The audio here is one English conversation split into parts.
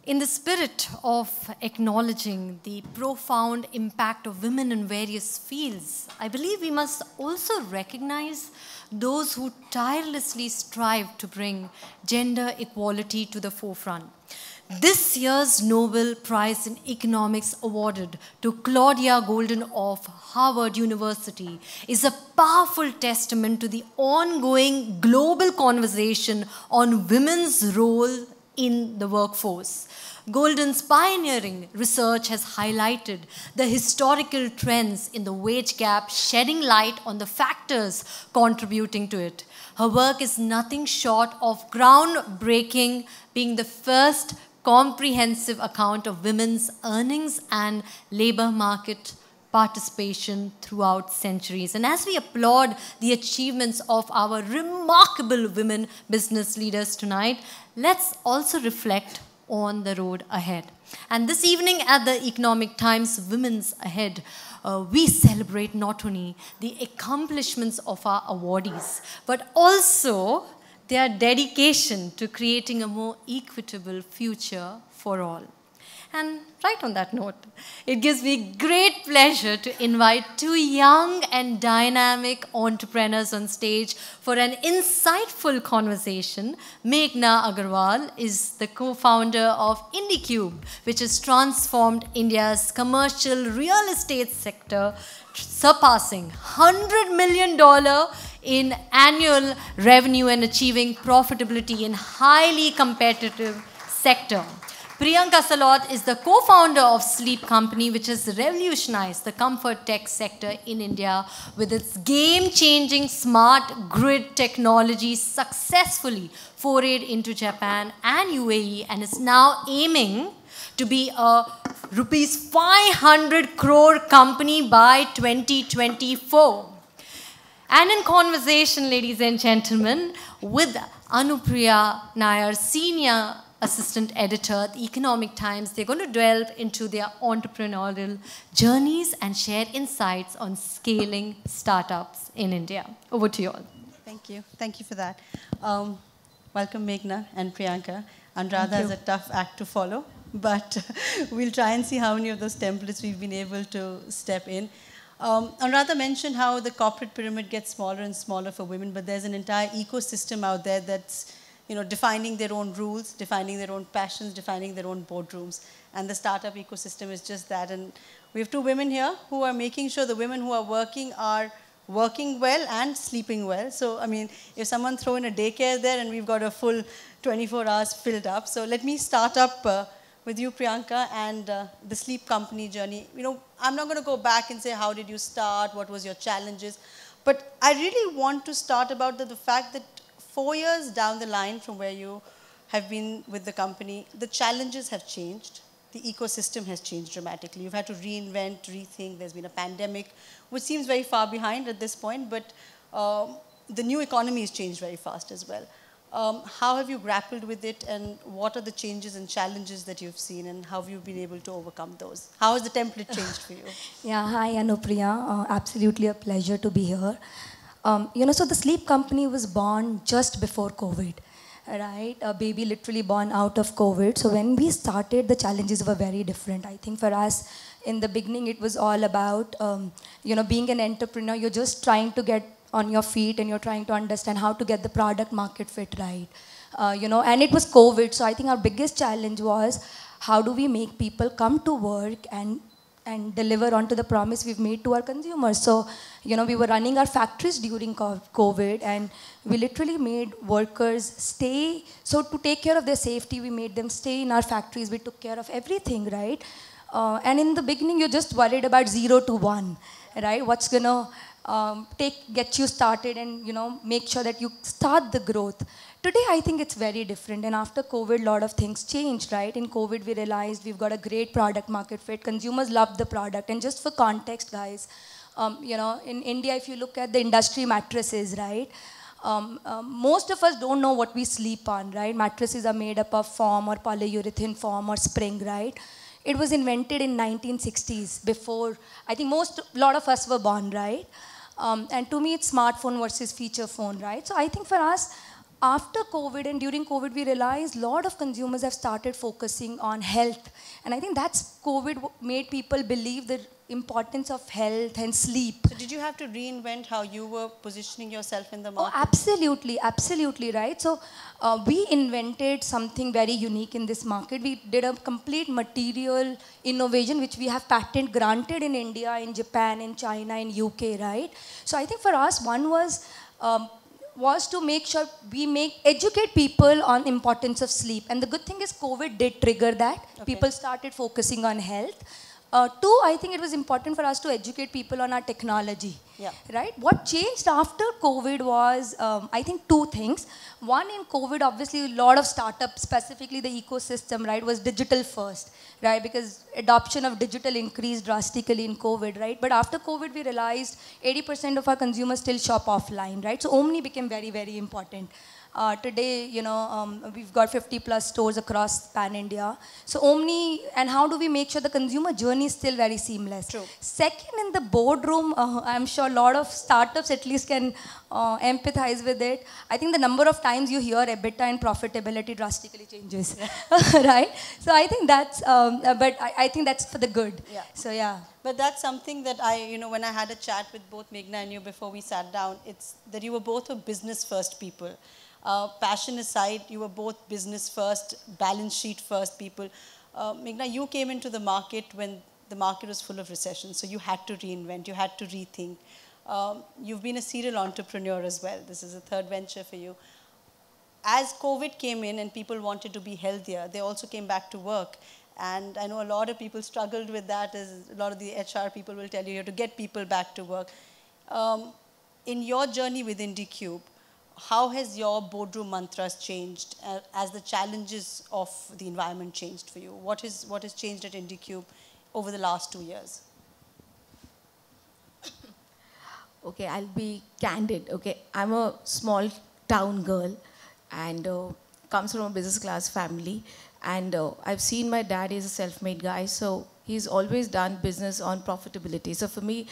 In the spirit of acknowledging the profound impact of women in various fields, I believe we must also recognize those who tirelessly strive to bring gender equality to the forefront. This year's Nobel Prize in Economics awarded to Claudia Golden of Harvard University is a powerful testament to the ongoing global conversation on women's role in the workforce. Golden's pioneering research has highlighted the historical trends in the wage gap, shedding light on the factors contributing to it. Her work is nothing short of groundbreaking, being the first comprehensive account of women's earnings and labor market participation throughout centuries. And as we applaud the achievements of our remarkable women business leaders tonight, let's also reflect on the road ahead. And this evening at the Economic Times Women's Ahead, we celebrate not only the accomplishments of our awardees, but also their dedication to creating a more equitable future for all. And right on that note, it gives me great pleasure to invite two young and dynamic entrepreneurs on stage for an insightful conversation. Meghna Agarwal is the co-founder of IndiQube, which has transformed India's commercial real estate sector, surpassing $100 million in annual revenue and achieving profitability in highly competitive sector. Priyanka Salot is the co-founder of Sleep Company, which has revolutionized the comfort tech sector in India with its game-changing smart grid technology, successfully forayed into Japan and UAE, and is now aiming to be a rupees 500 crore company by 2024. And in conversation, ladies and gentlemen, with Anupriya Nair, Senior Assistant Editor at the Economic Times, they're going to delve into their entrepreneurial journeys and share insights on scaling startups in India. Over to you all. Thank you. Thank you for that. Welcome, Meghna and Priyanka. Anuradha is a tough act to follow, but we'll try and see how many of those templates we've been able to step in. Anuradha mentioned how the corporate pyramid gets smaller and smaller for women, but there's an entire ecosystem out there that's defining their own rules, defining their own passions, defining their own boardrooms. And the startup ecosystem is just that. And we have two women here who are making sure the women who are working well and sleeping well. So, I mean, if someone throw in a daycare there and we've got a full 24 hours filled up. So let me start up with you, Priyanka, and the Sleep Company journey. I'm not going to go back and say, how did you start? What was your challenges? But I really want to start about the fact that 4 years down the line from where you have been with the company, the challenges have changed. The ecosystem has changed dramatically. You've had to reinvent, rethink. There's been a pandemic, which seems very far behind at this point, but the new economy has changed very fast as well. How have you grappled with it, and what are the changes and challenges that you've seen, and how have you been able to overcome those? How has the template changed for you? Yeah, hi Anupriya. Absolutely a pleasure to be here. So the Sleep Company was born just before COVID, right? A baby literally born out of COVID. So when we started, the challenges were very different. I think for us, in the beginning, it was all about, being an entrepreneur. You're just trying to get on your feet and you're trying to understand how to get the product market fit right. And it was COVID. So I think our biggest challenge was, how do we make people come to work and deliver onto the promise we've made to our consumers. So, we were running our factories during COVID, and we literally made workers stay. So to take care of their safety, we made them stay in our factories. We took care of everything, right? And in the beginning, you're just worried about 0 to 1, right? What's going to get you started and, make sure that you start the growth. Today, I think it's very different. And after COVID, a lot of things changed, right? In COVID, we realized we've got a great product market fit. Consumers love the product. And just for context, guys, in India, if you look at the industry mattresses, right? Most of us don't know what we sleep on, right? Mattresses are made up of foam or polyurethane foam or spring, right? It was invented in 1960s, before, I think a lot of us were born, right? And to me, it's smartphone versus feature phone, right? So I think for us, after COVID and during COVID, we realized a lot of consumers have started focusing on health. And I think that's COVID made people believe the importance of health and sleep. So did you have to reinvent how you were positioning yourself in the Oh, market? absolutely, absolutely, right. So we invented something very unique in this market. We did a complete material innovation, which we have patent granted in India, in Japan, in China, in UK, right? So I think for us, one was to make sure we educate people on importance of sleep. And the good thing is COVID did trigger that. Okay. People started focusing on health. Two, I think it was important for us to educate people on our technology, right? What changed after COVID was, I think, two things. One, in COVID, obviously, a lot of startups, specifically the ecosystem, right, was digital first, right? Because adoption of digital increased drastically in COVID, right? But after COVID, we realized 80% of our consumers still shop offline, right? So Omni became very, very important. Today, we've got 50 plus stores across pan-India. So Omni, and how do we make sure the consumer journey is still very seamless? True. Second, in the boardroom, I'm sure a lot of startups at least can empathize with it. I think the number of times you hear EBITDA and profitability drastically changes, right? So I think that's, but I think that's for the good. Yeah. So yeah. But that's something that when I had a chat with both Meghna and you before we sat down, it's that you were both business first people. Passion aside, you were both business first, balance sheet first people. Meghna, you came into the market when the market was full of recession, so you had to reinvent, you had to rethink. You've been a serial entrepreneur as well. This is a third venture for you. As COVID came in and people wanted to be healthier, they also came back to work. And I know a lot of people struggled with that, as a lot of the HR people will tell you, you have to get people back to work. In your journey with IndiQube, how has your boardroom mantras changed as the challenges of the environment changed for you? What has changed at IndiQube over the last 2 years? Okay, I'll be candid. Okay, I'm a small town girl and comes from a business class family. And I've seen my dad is a self-made guy, so he's always done business on profitability. So for me,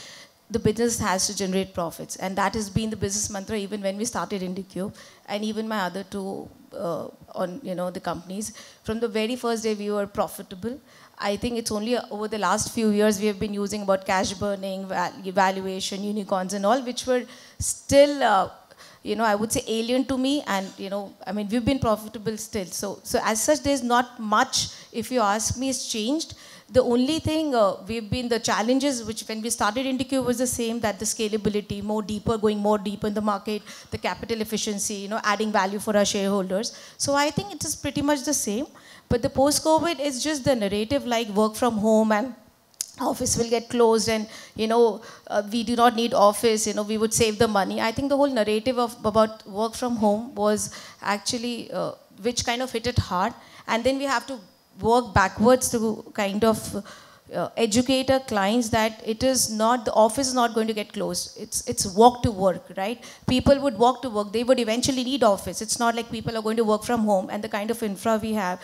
the business has to generate profits, and that has been the business mantra even when we started IndiQube, and even my other two the companies. From the very first day, we were profitable. I think it's only over the last few years we have been using about cash burning, valuation, unicorns, and all, which were still. I would say alien to me, and I mean, we've been profitable still. So as such, there's not much, if you ask me, has changed. The only thing the challenges which when we started IndiQube was the same, that the scalability, going more deeper in the market, the capital efficiency, adding value for our shareholders. So I think it is pretty much the same. But the post-COVID is just the narrative like work from home and office will get closed and, we do not need office, we would save the money. I think the whole narrative about work from home was actually, which kind of hit it hard. And then we have to work backwards to kind of educate our clients that it is not, the office is not going to get closed. It's walk to work, right? People would walk to work. They would eventually need office. It's not like people are going to work from home, and the kind of infra we have.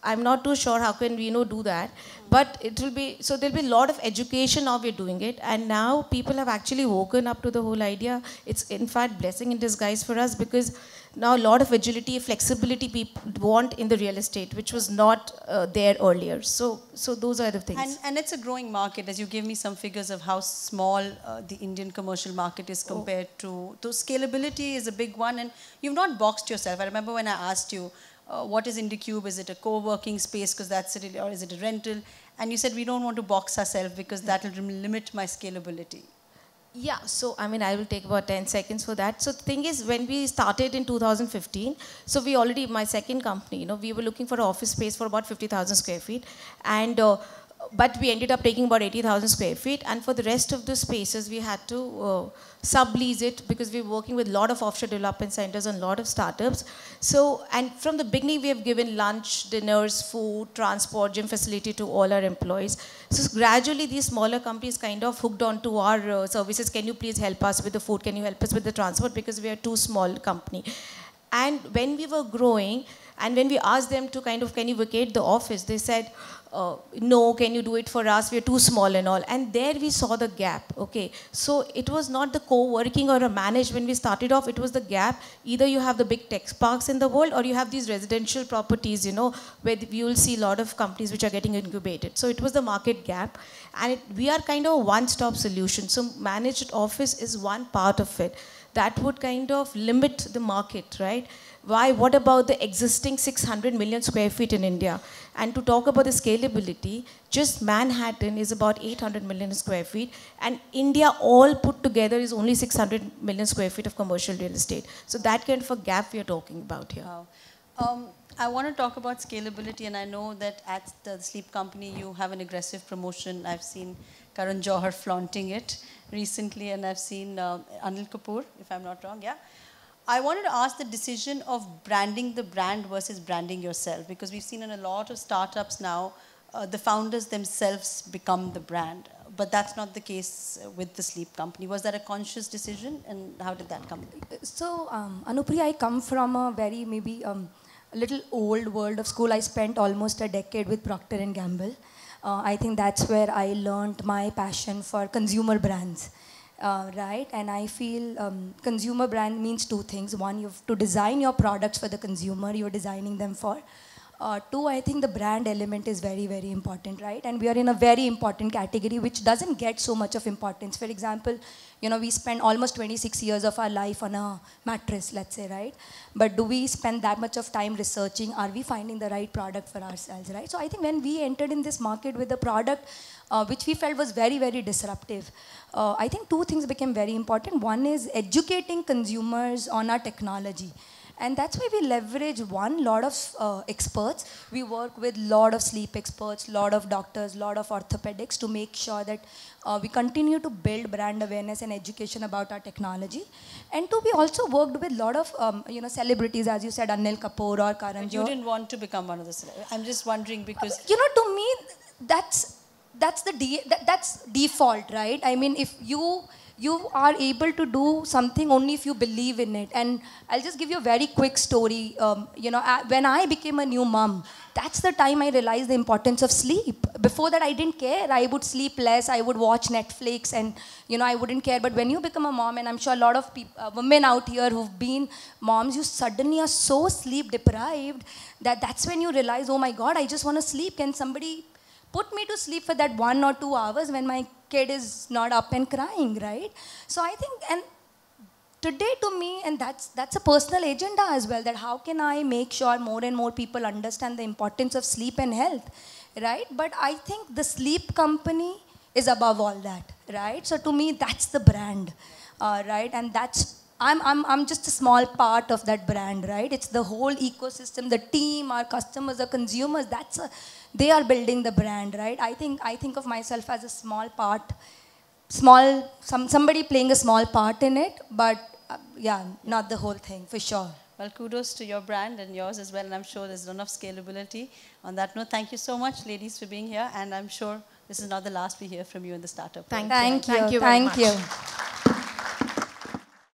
I'm not too sure how can we do that, but it will be, so there'll be a lot of education now we're doing it, and now people have actually woken up to the whole idea. It's in fact blessing in disguise for us, because now a lot of agility, flexibility people want in the real estate, which was not there earlier. So those are the things. And it's a growing market, as you gave me some figures of how small the Indian commercial market is compared to, so scalability is a big one, and you've not boxed yourself. I remember when I asked you, what is IndiQube? Is it a co-working space because that's it, or is it a rental? And you said we don't want to box ourselves because that will limit my scalability. Yeah, so I mean, I will take about 10 seconds for that. So the thing is, when we started in 2015, so we already, my second company, we were looking for an office space for about 50,000 square feet. And but we ended up taking about 80,000 square feet, and for the rest of the spaces we had to sublease it, because we're working with a lot of offshore development centers and a lot of startups. So, and from the beginning we have given lunch, dinners, food, transport, gym facility to all our employees. So gradually these smaller companies kind of hooked on to our services. Can you please help us with the food? Can you help us with the transport? Because we are too small company. And when we were growing, And when we asked them to kind of, can you vacate the office, they said, no, can you do it for us? We're too small and all. And there we saw the gap, okay? So it was not the co-working or a managed when we started off, it was the gap. Either you have the big tech parks in the world or you have these residential properties, you know, where you will see a lot of companies which are getting incubated. So it was the market gap. And we are kind of a one-stop solution. So managed office is one part of it. That would kind of limit the market, right? Why? What about the existing 600 million square feet in India? And to talk about the scalability, just Manhattan is about 800 million square feet, and India all put together is only 600 million square feet of commercial real estate. So that kind of a gap we are talking about here. Wow. I want to talk about scalability, and I know that at the sleep company you have an aggressive promotion. I've seen Karan Johar flaunting it recently, and I've seen Anil Kapoor, if I'm not wrong, yeah. I wanted to ask the decision of branding the brand versus branding yourself, because we've seen in a lot of startups now, the founders themselves become the brand. But that's not the case with the sleep company. Was that a conscious decision, and how did that come? So, Anupriya, I come from a very maybe a little old world of school. I spent almost a decade with Procter & Gamble. I think that's where I learned my passion for consumer brands. Right, and I feel consumer brand means two things. One, you have to design your products for the consumer you're designing them for. Two, I think the brand element is very, very important, right? And we are in a very important category which doesn't get so much of importance. For example, you know, we spend almost 26 years of our life on a mattress, let's say, right? But do we spend that much of time researching? Are we finding the right product for ourselves, right? So I think when we entered in this market with a product which we felt was very, very disruptive, I think two things became very important. One is educating consumers on our technology. And that's why we leverage one, lot of experts. We work with lot of sleep experts, lot of doctors, lot of orthopedics to make sure that we continue to build brand awareness and education about our technology. And two, we also worked with lot of you know, celebrities, as you said, Anil Kapoor or Karan Johar. You didn't want to become one of the celebrities. I'm just wondering because... You know, to me, that's default, right? I mean, if you are able to do something only if you believe in it. And I'll just give you a very quick story. You know, when I became a new mom, that's the time I realized the importance of sleep. Before that, I didn't care. I would sleep less. I would watch Netflix, and you know, I wouldn't care. But when you become a mom, and I'm sure a lot of women out here who've been moms, you suddenly are so sleep deprived that's when you realize, oh my God, I just want to sleep. Can somebody put me to sleep for that 1 or 2 hours when my kid is not up and crying, right? So I think, and today to me, and that's a personal agenda as well, that how can I make sure more and more people understand the importance of sleep and health, right? But I think the sleep company is above all that, right? So to me, that's the brand, right? And I'm just a small part of that brand, right? It's the whole ecosystem, the team, our customers, our consumers. They are building the brand, right? I think of myself as a small part, somebody playing a small part in it, but yeah, not the whole thing, for sure. Well, kudos to your brand and yours as well, and I'm sure there's enough scalability. On that note, thank you so much, ladies, for being here, and I'm sure this is not the last we hear from you in the startup. Thank you very much. Thank you.